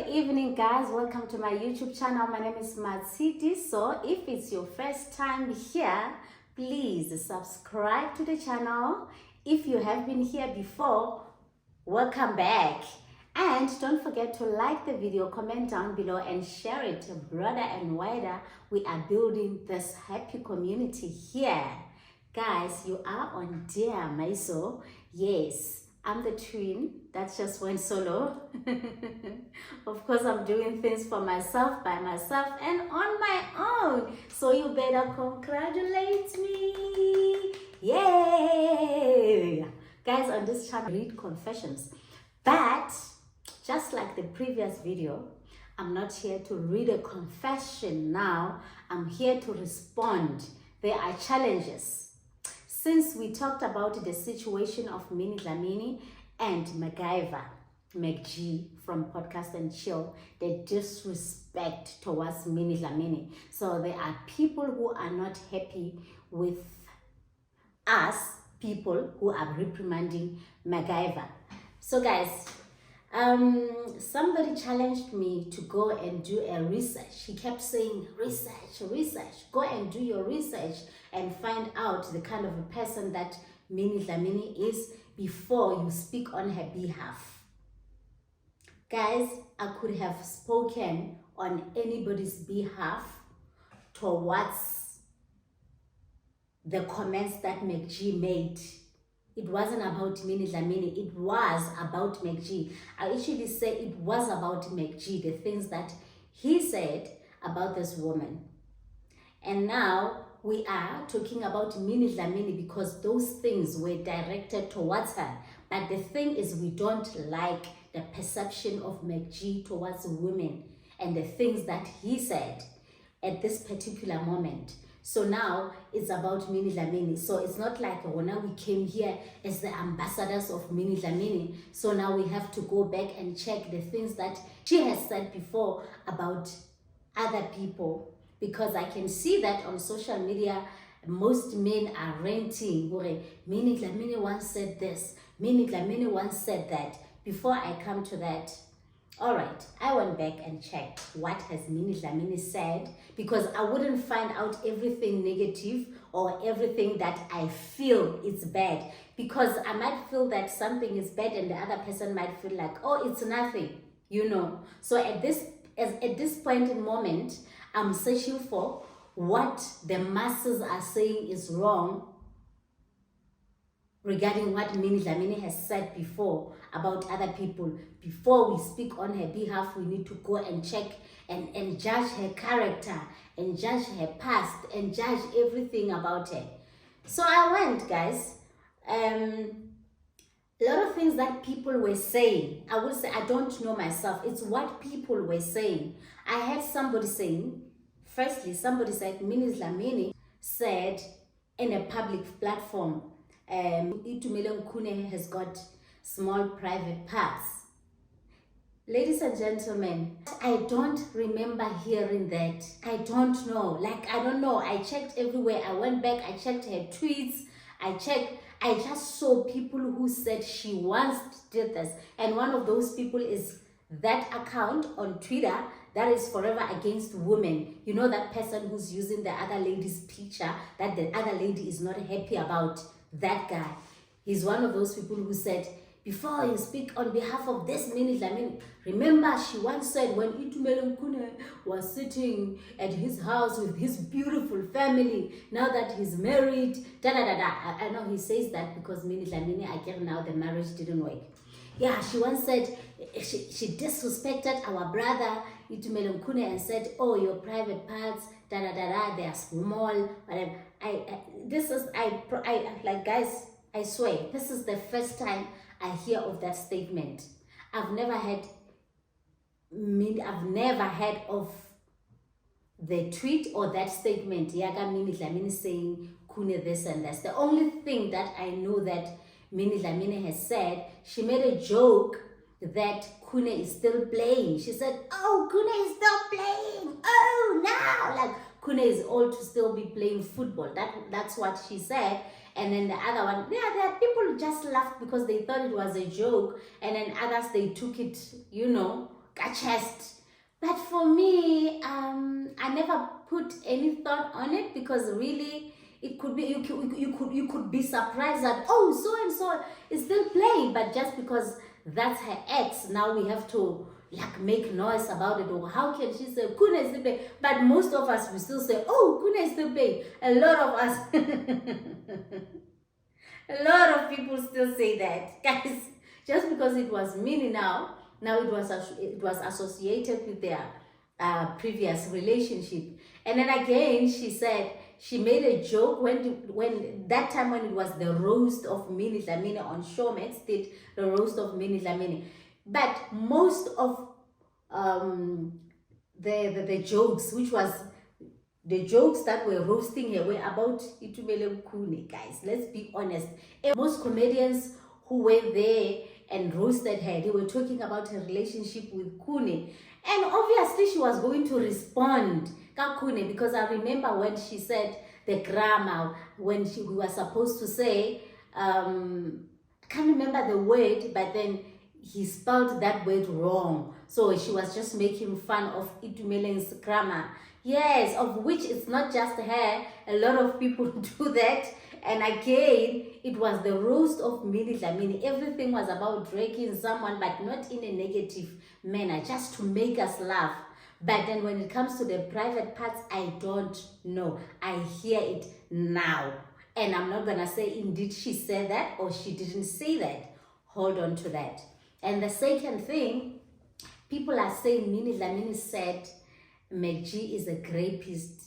evening, guys. Welcome to my YouTube channel. My name is MacG. So if it's your first time here, please subscribe to the channel. If you have been here before, welcome back. And don't forget to like the video, comment down below, and share it broader and wider. We are building this happy community here. Guys, you are on Dear Maiso. Yes, I'm the twin that just went solo. Of course, I'm doing things for myself, by myself, and on my own. So you better congratulate me. Yay! Guys, on this channel, I read confessions. But just like the previous video, I'm not here to read a confession now. I'm here to respond. There are challenges. Since we talked about the situation of Minnie Dlamini and MacG from Podcast and Chill, the disrespect towards Minnie Dlamini. So there are people who are not happy with us, people who are reprimanding MacG. So guys, somebody challenged me to go and do a research. He kept saying, research, go and do your research and find out the kind of a person that Minnie Dlamini is before you speak on her behalf. Guys, I could have spoken on anybody's behalf towards the comments that MacG made. It wasn't about Minnie Dlamini, it was about MacG. I actually say it was about MacG, the things that he said about this woman. And now we are talking about Minnie Dlamini because those things were directed towards her. But the thing is, we don't like the perception of MacG towards women and the things that he said at this particular moment. So now it's about Minnie Dlamini. So it's not like when we came here as the ambassadors of Minnie Dlamini. So now we have to go back and check the things that she has said before about other people. Because I can see that on social media, most men are ranting. Minnie Dlamini once said this. Minnie Dlamini once said that. Before I come to that, all right, I went back and checked what has Minnie Dlamini said, because I wouldn't find out everything negative or everything that I feel is bad, because I might feel that something is bad and the other person might feel like, oh, it's nothing, you know. So at this point in moment, I'm searching for what the masses are saying is wrong regarding what Minnie Dlamini has said before about other people. Before we speak on her behalf, we need to go and check and judge her character and judge her past and judge everything about her. So I went, guys. A lot of things that people were saying, I would say I don't know myself. It's what people were saying. I had somebody saying, firstly, somebody said Minnie Dlamini said in a public platform, Itumeleng Khune has got small private parts. Ladies and gentlemen, I don't remember hearing that. I don't know. I don't know. I checked everywhere. I went back. I checked her tweets. I just saw people who said she once did this. And one of those people is that account on Twitter that is forever against women. You know, that person who's using the other lady's picture that the other lady is not happy about. That guy. He's one of those people who said, before you speak on behalf of this Minnie Dlamini, remember she once said when Itumeleng Khune was sitting at his house with his beautiful family, now that he's married, I know he says that because Minnie Dlamini, I get now the marriage didn't work. Yeah, she once said, she disrespected our brother Itumeleng Khune and said, oh, your private parts, they are small. Guys, I swear, this is the first time I hear of that statement. I've never heard of the tweet or that statement. Yaga Minnie Dlamini saying Khune this and that. The only thing that I know that Minnie Dlamini has said, she made a joke that Khune is still playing. She said, oh, Khune is still playing. Oh, no. Khune is old to still be playing football. That's what she said. And then the other one, yeah, people just laughed because they thought it was a joke. And then others, they took it, you know, her chest. But for me, I never put any thought on it, because really it could be, you could be surprised that, oh, so and so is still playing, but just because that's her ex, now we have to like make noise about it. Or how can she say Khune is still playing? But most of us, we still say, oh, Khune is still playing. A lot of us a lot of people still say that, guys. Just because it was Minnie, now it was associated with their previous relationship. And then again, she said she made a joke when that time, when it was the roast of Minnie Dlamini on Showmax, did the roast of Minnie Dlamini. But most of the jokes, which was the jokes that were roasting her, were about Itumeleng Khune, guys. Let's be honest. And most comedians who were there and roasted her, they were talking about her relationship with Khune. And obviously she was going to respond Khune, because I remember when she said the grammar, when we were supposed to say, I can't remember the word, but then he spelled that word wrong. So she was just making fun of Itumeleng's grammar. Yes, of which it's not just her. A lot of people do that. And again, it was the roast of Minnie Dlamini. Everything was about dragging someone, but not in a negative manner, just to make us laugh. But then when it comes to the private parts, I don't know. I hear it now. And I'm not going to say indeed she said that or she didn't say that. Hold on to that. And the second thing, people are saying Minnie Dlamini said MacG is a rapist.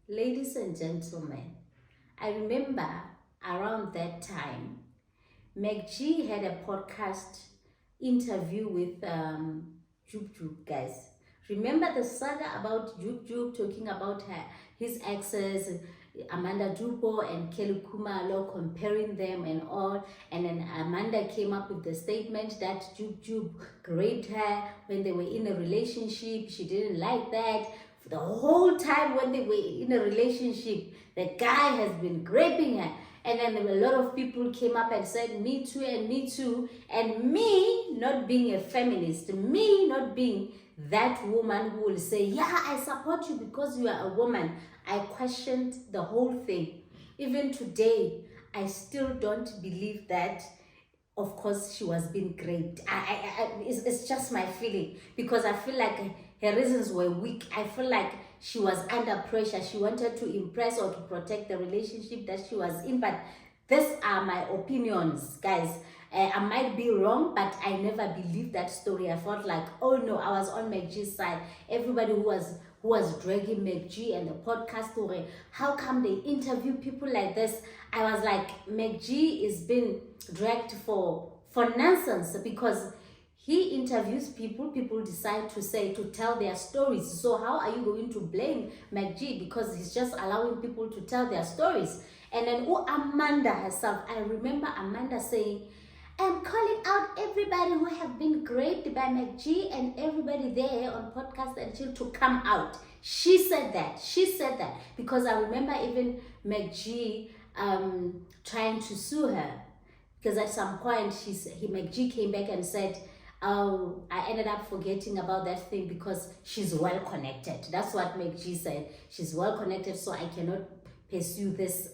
Ladies and gentlemen, I remember around that time, MacG had a podcast interview with Jub, guys. Remember the saga about Jub talking about his exes, Amanda Dupo and Kelly Kumalo, comparing them and all. And then Amanda came up with the statement that Jub raped her when they were in a relationship. She didn't like that. For the whole time when they were in a relationship, the guy has been raping her. And then a lot of people came up and said, me too and me too. And me not being a feminist, me not being that woman who will say, yeah, I support you because you are a woman. I questioned the whole thing. Even today, I still don't believe that. Of course, she was being raped. It's just my feeling, because I feel like her reasons were weak. I feel like she was under pressure. She wanted to impress or to protect the relationship that she was in. But these are my opinions, guys. I might be wrong, but I never believed that story. I felt like, oh no, I was on MacG's side. Everybody who was dragging MacG and the podcast story, how come they interview people like this? I was like, MacG is being dragged for nonsense, because he interviews people decide to tell their stories. So how are you going to blame MacG? Because he's just allowing people to tell their stories. And then Amanda herself, I remember Amanda saying, I'm calling out everybody who have been raped by MacG and everybody there on podcast and chill to come out. She said that because I remember even MacG trying to sue her, because at some point MacG came back and said, oh, I ended up forgetting about that thing because she's well connected. That's what MacG said. She's well connected, so I cannot pursue this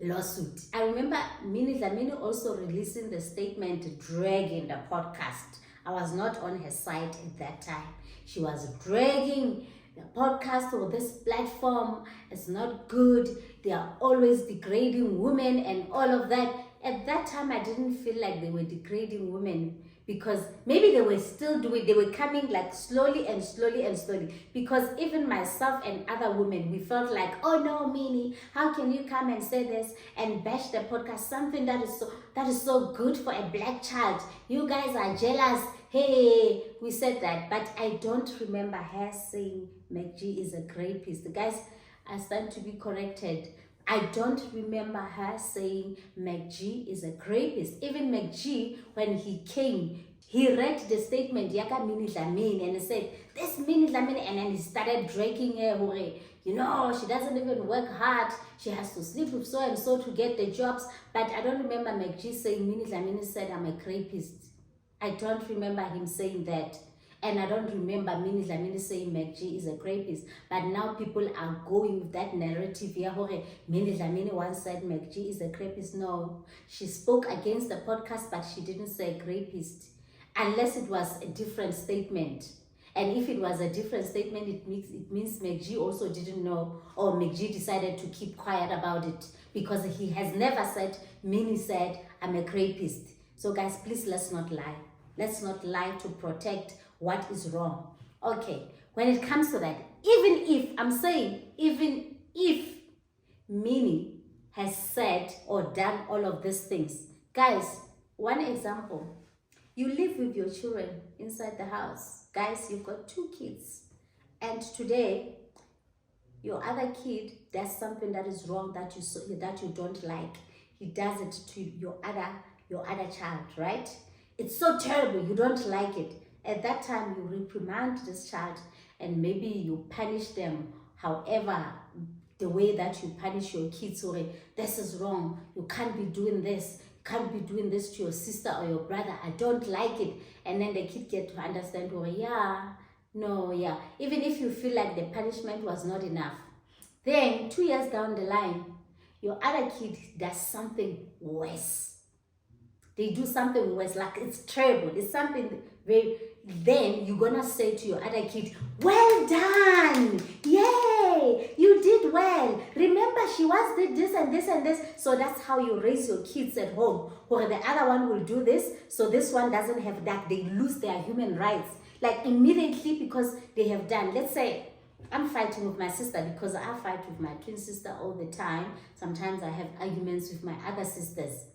lawsuit. I remember Minnie Dlamini also releasing the statement dragging the podcast. I was not on her side at that time. She was dragging the podcast or this platform. It's not good. They are always degrading women and all of that. At that time, I didn't feel like they were degrading women, because maybe they were still doing, they were coming like slowly and slowly and slowly. Because even myself and other women, we felt like, oh no, Minnie, how can you come and say this and bash the podcast, something that is so good for a black child? You guys are jealous. Hey, we said that, but I don't remember her saying MacG is a rapist. Guys, I stand to be corrected. I don't remember her saying MacG is a rapist. Even MacG, when he came, he read the statement, Yaka Minnie Dlamini, and he said, this Minnie Dlamini, and then he started dragging her, you know, she doesn't even work hard. She has to sleep with so and so to get the jobs. But I don't remember MacG saying Minnie Dlamini said I'm a rapist. I don't remember him saying that. And I don't remember Minnie Dlamini saying MacG is a rapist. But now people are going with that narrative here. Minnie Dlamini once said MacG is a rapist. No, she spoke against the podcast, but she didn't say rapist. Unless it was a different statement. And if it was a different statement, it means MacG also didn't know, or MacG decided to keep quiet about it, because he has never said, Minnie said, I'm a rapist. So guys, please, let's not lie. Let's not lie to protect what is wrong. Okay, when it comes to that, even if Minnie has said or done all of these things, guys, one example, you live with your children inside the house. Guys, you've got 2 kids, and today your other kid does something that is wrong, that you don't like. He does it to your other child, right? It's so terrible, you don't like it. At that time, you reprimand this child, and maybe you punish them however, the way that you punish your kids. Or this is wrong, you can't be doing this, you can't be doing this to your sister or your brother, I don't like it. And then the kid get to understand, oh yeah, no, yeah. Even if you feel like the punishment was not enough, then 2 years down the line, your other kid does something worse. They do something worse, like it's terrible, it's something very, then you're gonna say to your other kid, well done, yay, you did well, remember she once did this and this and this. So that's how you raise your kids at home, or the other one will do this, so this one doesn't have that. They lose their human rights, like immediately, because they have done. Let's say I'm fighting with my sister, because I fight with my twin sister all the time. Sometimes I have arguments with my other sisters.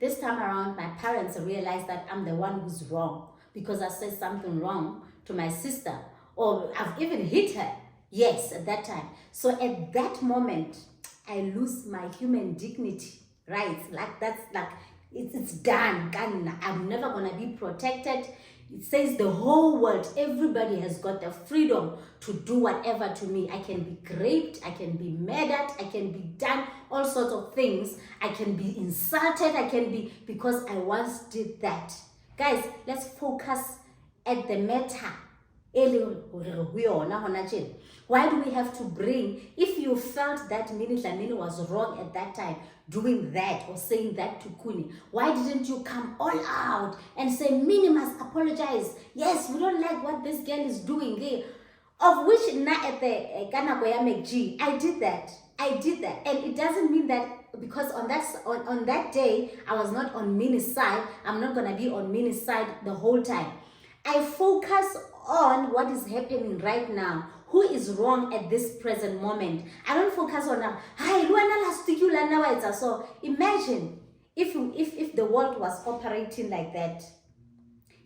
This time around, my parents realized that I'm the one who's wrong, because I said something wrong to my sister, or I've even hit her. Yes, at that time. So at that moment, I lose my human dignity, right? Like that's like, it's done. I'm never gonna be protected. It says the whole world, everybody has got the freedom to do whatever to me. I can be raped, I can be murdered, I can be done all sorts of things. I can be insulted, I can be, because I once did that. Guys, let's focus at the matter. Why do we have to bring, if you felt that Minnie Dlamini was wrong at that time, doing that or saying that to Khune, why didn't you come all out and say, Minnie must apologize? Yes, we don't like what this girl is doing there. Of which, na at the MacG, I did that. And it doesn't mean that because on that day, I was not on Minnie's side, I'm not going to be on Minnie's side the whole time. I focus on what is happening right now. Who is wrong at this present moment? I don't focus on now. So imagine if the world was operating like that.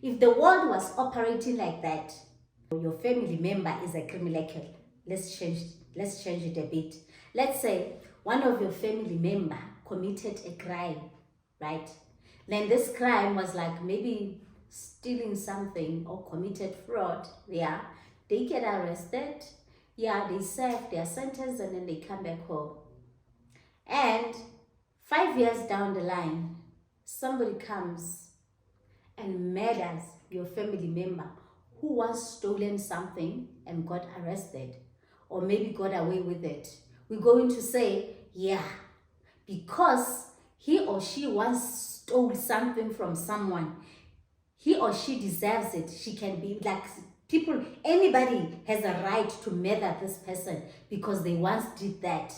If the world was operating like that, your family member is a criminal. Let's change it a bit. Let's say one of your family member committed a crime, right? Then this crime was like maybe stealing something or committed fraud. Yeah, they get arrested. Yeah, they serve their sentence and then they come back home. And 5 years down the line, somebody comes and murders your family member who once stolen something and got arrested, or maybe got away with it. We're going to say, yeah, because he or she once stole something from someone, he or she deserves it. She can be like, anybody has a right to murder this person because they once did that.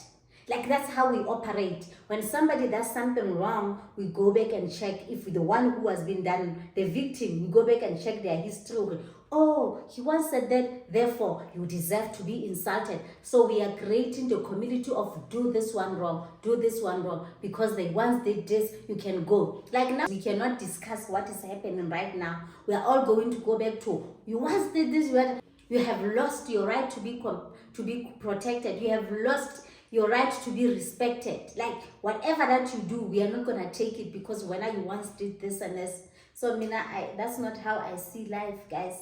Like, that's how we operate. When somebody does something wrong, we go back and check if the one who has been done, the victim, we go back and check their history. Oh, he once said that, therefore you deserve to be insulted. So we are creating the community of do this one wrong, because they once did this, you can go. Like now, we cannot discuss what is happening right now. We are all going to go back to, you once did this, you have lost your right to be protected. You have lost your right to be respected. Like, whatever that you do, we are not going to take it because when you once did this and this. So that's not how I see life, guys.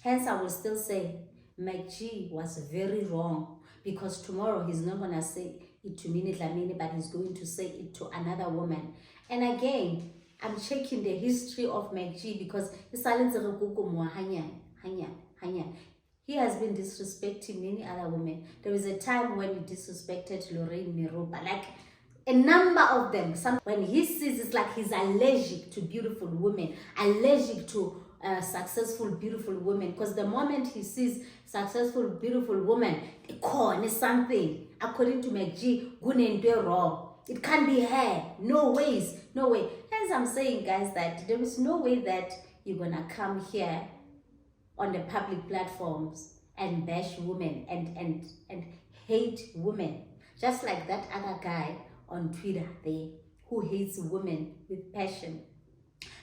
Hence, I will still say MacG was very wrong, because tomorrow he's not going to say it to Minnie Dlamini, but he's going to say it to another woman. And again, I'm checking the history of MacG because he has been disrespecting many other women. There was a time when he disrespected Lorraine Miropa, like a number of them. When he sees, it's like he's allergic to beautiful women, allergic to successful, beautiful women. Because the moment he sees successful, beautiful woman, is something, according to MacG, wrong. It can't be her. No ways. No way. As I'm saying, guys, that there is no way that you're gonna come here on the public platforms and bash women and hate women. Just like that other guy on Twitter there who hates women with passion.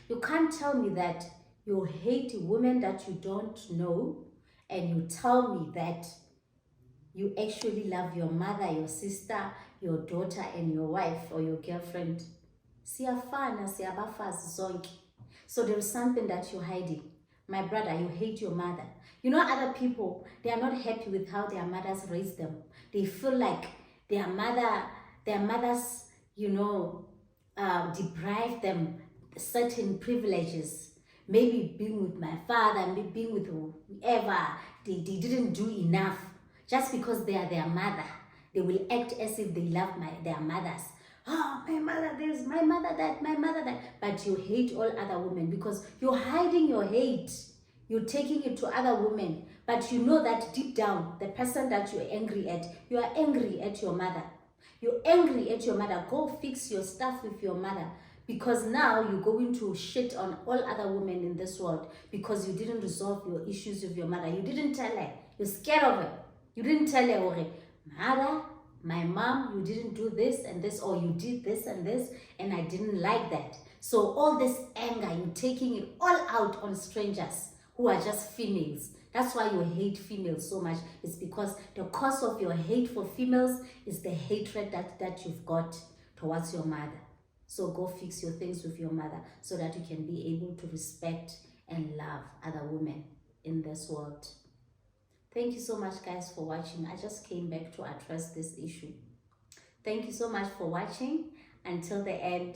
You can't tell me that you hate women that you don't know and you tell me that you actually love your mother, your sister, your daughter, and your wife or your girlfriend. Siyafana, siyabafazi zonke. So there is something that you're hiding. My brother, you hate your mother. You know, other people, they are not happy with how their mothers raised them. They feel like their mothers, you know, deprive them certain privileges. Maybe being with my father, maybe being with whoever, they didn't do enough. Just because they are their mother, they will act as if they love their mothers. Oh, my mother this, my mother that, my mother that. But you hate all other women because you're hiding your hate. You're taking it to other women. But you know that deep down, the person that you're angry at, you are angry at your mother. You're angry at your mother. Go fix your stuff with your mother. Because now you're going to shit on all other women in this world because you didn't resolve your issues with your mother. You didn't tell her. You're scared of her. You didn't tell her, okay, mother, my mom, you didn't do this and this, or you did this and this, and I didn't like that. So all this anger, you're taking it all out on strangers who are just females. That's why you hate females so much. It's because the cause of your hate for females is the hatred that you've got towards your mother. So go fix your things with your mother so that you can be able to respect and love other women in this world. Thank you so much, guys, for watching. I just came back to address this issue. Thank you so much for watching until the end.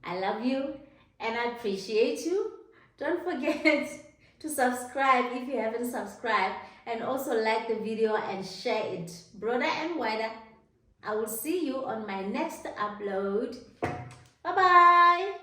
I love you and I appreciate you. Don't forget to subscribe if you haven't subscribed, and also like the video and share it broader and wider. I will see you on my next upload. Bye bye.